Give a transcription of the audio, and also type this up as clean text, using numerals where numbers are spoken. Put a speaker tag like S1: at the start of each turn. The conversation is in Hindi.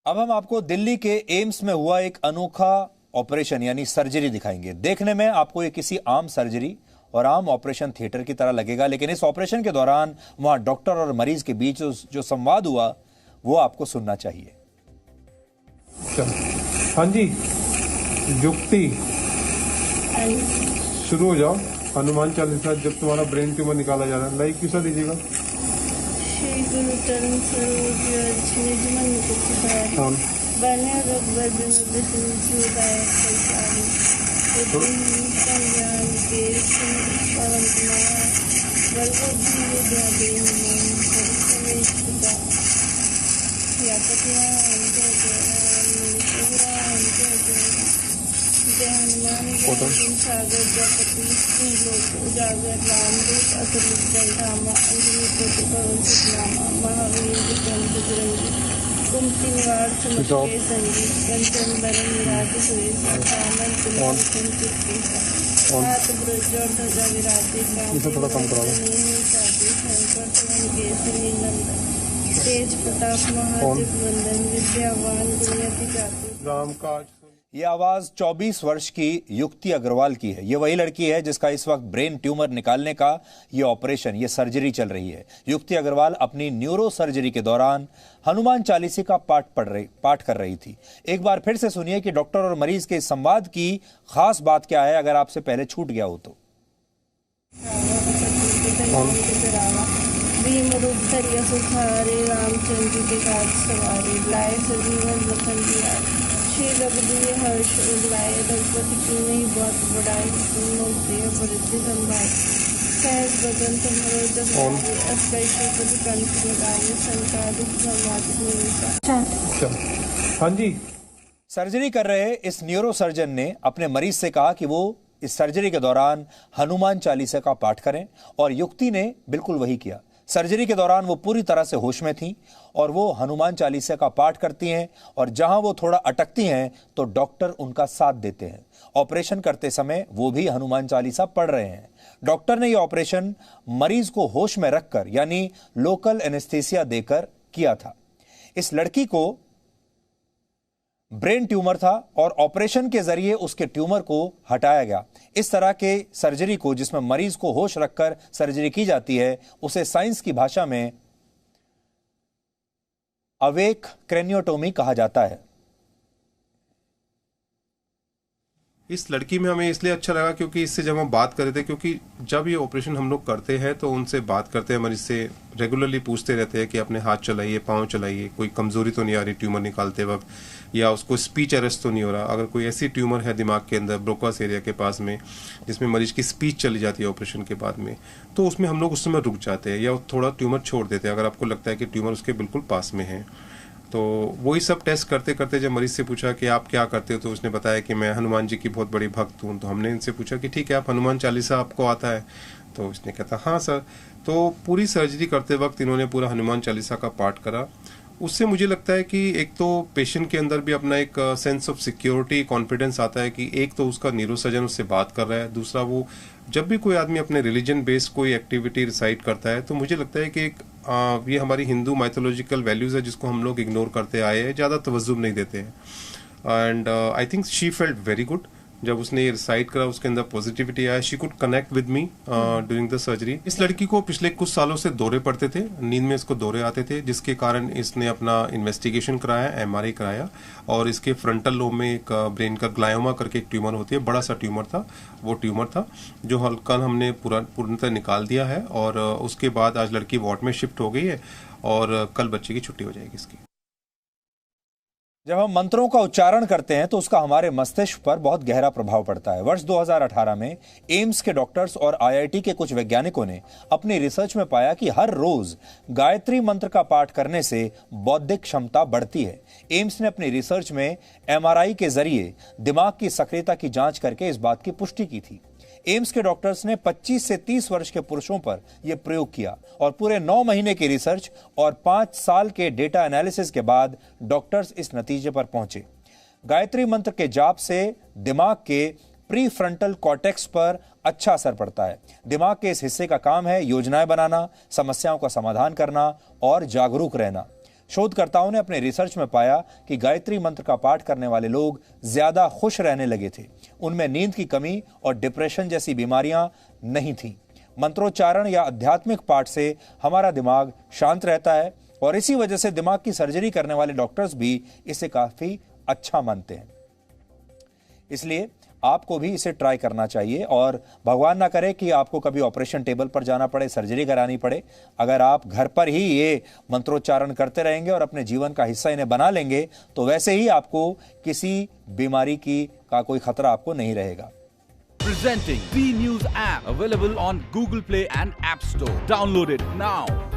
S1: अब हम आपको दिल्ली के एम्स में हुआ एक अनोखा ऑपरेशन यानी सर्जरी दिखाएंगे। देखने में आपको ये किसी आम सर्जरी और आम ऑपरेशन थिएटर की तरह लगेगा, लेकिन इस ऑपरेशन के दौरान वहां डॉक्टर और मरीज के बीच जो संवाद हुआ वो आपको सुनना चाहिए।
S2: हाँ जी, युक्ति शुरू हो जाओ। हनुमान चालीसा जब तुम्हारा ब्रेन ट्यूमर निकाला जा रहा है, लाइक किसा दीजिएगा।
S3: श्री गुरु चरण सरोज निज मन कुछ बने रघुबर विष्णु जीवदाय कल्याणी कल्याण के पवन कुमार बलवती विद्या या पतियान जय जय हनुमान जय सागर जपति लोक उजागर रामदूत असुर जयधामा अंजनी पुत्र पवन सुतनामा महावीर विक्रम बजरंगी कुमति निवार सुमति संगीत कंचन बरन विराज सुरेश कामन कुमार संचित हाथ ब्रज और ध्वजा विराजे शंकर सुमन केसरी नंदन तेज प्रताप महादेव वंदन विद्यावान गुणयति चातुर
S2: राम काज।
S1: ये आवाज 24 वर्ष की युक्ति अग्रवाल की है। ये वही लड़की है जिसका इस वक्त ब्रेन ट्यूमर निकालने का ये ऑपरेशन, ये सर्जरी चल रही है। युक्ति अग्रवाल अपनी न्यूरो सर्जरी के दौरान हनुमान चालीसा का पाठ कर रही थी। एक बार फिर से सुनिए कि डॉक्टर और मरीज के संवाद की खास बात क्या है, अगर आपसे पहले छूट गया हो तो।
S3: भीम रूप धरिया सुधारे रामचंद्र के काज सवारे लाए सजीवन लखन दिया श्री रघुवीर हर्ष उल्लाए रघुपति की नहीं बहुत बड़ाई प्रिय वृद्धि संभाई सहज बदन तुम्हारे जब अस्पृश्य कंठ लगाए संकालिक समाधिक।
S2: हाँ जी,
S1: सर्जरी कर रहे इस न्यूरो सर्जन ने अपने मरीज से कहा कि वो इस सर्जरी के दौरान हनुमान चालीसा का पाठ करें, और युक्ति ने बिल्कुल वही किया। सर्जरी के दौरान वो पूरी तरह से होश में थीं और वो हनुमान चालीसा का पाठ करती हैं, और जहां वो थोड़ा अटकती हैं तो डॉक्टर उनका साथ देते हैं। ऑपरेशन करते समय वो भी हनुमान चालीसा पढ़ रहे हैं। डॉक्टर ने ये ऑपरेशन मरीज को होश में रखकर यानी लोकल एनेस्थीसिया देकर किया था। इस लड़की को ब्रेन ट्यूमर था और ऑपरेशन के जरिए उसके ट्यूमर को हटाया गया। इस तरह के सर्जरी को, जिसमें मरीज को होश रखकर सर्जरी की जाती है, उसे साइंस की भाषा में अवेक क्रेनियोटोमी कहा जाता है।
S2: इस लड़की में हमें इसलिए अच्छा लगा क्योंकि इससे जब हम बात कर रहे थे, क्योंकि जब ये ऑपरेशन हम लोग करते हैं तो उनसे बात करते हैं, मरीज से रेगुलरली पूछते रहते हैं कि अपने हाथ चलाइए, पाँव चलाइए, कोई कमजोरी तो नहीं आ रही ट्यूमर निकालते वक्त, या उसको स्पीच अरेस्ट तो नहीं हो रहा। अगर कोई ऐसी ट्यूमर है दिमाग के अंदर ब्रोकास एरिया के पास में जिसमें मरीज की स्पीच चली जाती है ऑपरेशन के बाद में, तो उसमें हम लोग उस समय रुक जाते हैं या थोड़ा ट्यूमर छोड़ देते हैं अगर आपको लगता है कि ट्यूमर उसके बिल्कुल पास में है। तो वही सब टेस्ट करते करते जब मरीज से पूछा कि आप क्या करते हो, तो उसने बताया कि मैं हनुमान जी की बहुत बड़ी भक्त हूँ। तो हमने इनसे पूछा कि ठीक है, आप हनुमान चालीसा आपको आता है? तो उसने कहता हाँ सर। तो पूरी सर्जरी करते वक्त इन्होंने पूरा हनुमान चालीसा का पाठ करा। उससे मुझे लगता है कि एक तो पेशेंट के अंदर भी अपना एक सेंस ऑफ सिक्योरिटी, कॉन्फिडेंस आता है कि एक तो उसका न्यूरोसर्जन उससे बात कर रहा है, दूसरा वो जब भी कोई आदमी अपने रिलीजन बेस्ड कोई एक्टिविटी रिसाइट करता है तो मुझे लगता है कि एक ये हमारी हिंदू माइथोलॉजिकल वैल्यूज है जिसको हम लोग इग्नोर करते आए हैं, ज़्यादा तवज्जो नहीं देते हैं। And I think she felt very good जब उसने ये रिसाइट करा, उसके अंदर पॉजिटिविटी आया। She could connect with me during the surgery. इस लड़की को पिछले कुछ सालों से दौरे पड़ते थे, नींद में इसको दौरे आते थे, जिसके कारण इसने अपना इन्वेस्टिगेशन कराया, MRI कराया, और इसके फ्रंटल लोब में एक ब्रेन का ग्लायोमा करके एक ट्यूमर होती है, बड़ा सा ट्यूमर था। वो ट्यूमर था जो हल्का हमने पूर्णतः निकाल दिया है, और उसके बाद आज लड़की वार्ड में शिफ्ट हो गई है और कल बच्चे की छुट्टी हो जाएगी इसकी।
S1: जब हम मंत्रों का उच्चारण करते हैं तो उसका हमारे मस्तिष्क पर बहुत गहरा प्रभाव पड़ता है। वर्ष 2018 में एम्स के डॉक्टर्स और IIT के कुछ वैज्ञानिकों ने अपनी रिसर्च में पाया कि हर रोज गायत्री मंत्र का पाठ करने से बौद्धिक क्षमता बढ़ती है। एम्स ने अपनी रिसर्च में MRI के जरिए दिमाग की सक्रियता की जांच करके इस बात की पुष्टि की थी। एम्स के डॉक्टर्स ने 25 से 30 वर्ष के पुरुषों पर यह प्रयोग किया और पूरे 9 महीने की रिसर्च और 5 साल के डेटा एनालिसिस के बाद डॉक्टर्स इस नतीजे पर पहुंचे। गायत्री मंत्र के जाप से दिमाग के प्री फ्रंटल कॉर्टेक्स पर अच्छा असर पड़ता है। दिमाग के इस हिस्से का काम है योजनाएं बनाना, समस्याओं का समाधान करना और जागरूक रहना। शोधकर्ताओं ने अपने रिसर्च में पाया कि गायत्री मंत्र का पाठ करने वाले लोग ज्यादा खुश रहने लगे थे। उनमें नींद की कमी और डिप्रेशन जैसी बीमारियां नहीं थीं। मंत्रोच्चारण या आध्यात्मिक पाठ से हमारा दिमाग शांत रहता है और इसी वजह से दिमाग की सर्जरी करने वाले डॉक्टर्स भी इसे काफी अच्छा मानते हैं। इसलिए आपको भी इसे ट्राई करना चाहिए और भगवान ना करे कि आपको कभी ऑपरेशन टेबल पर जाना पड़े, सर्जरी करानी पड़े। अगर आप घर पर ही ये मंत्रोच्चारण करते रहेंगे और अपने जीवन का हिस्सा इन्हें बना लेंगे तो वैसे ही आपको किसी बीमारी का कोई खतरा आपको नहीं रहेगा।
S4: Presenting B News app available on Google Play and App Store. Download it now.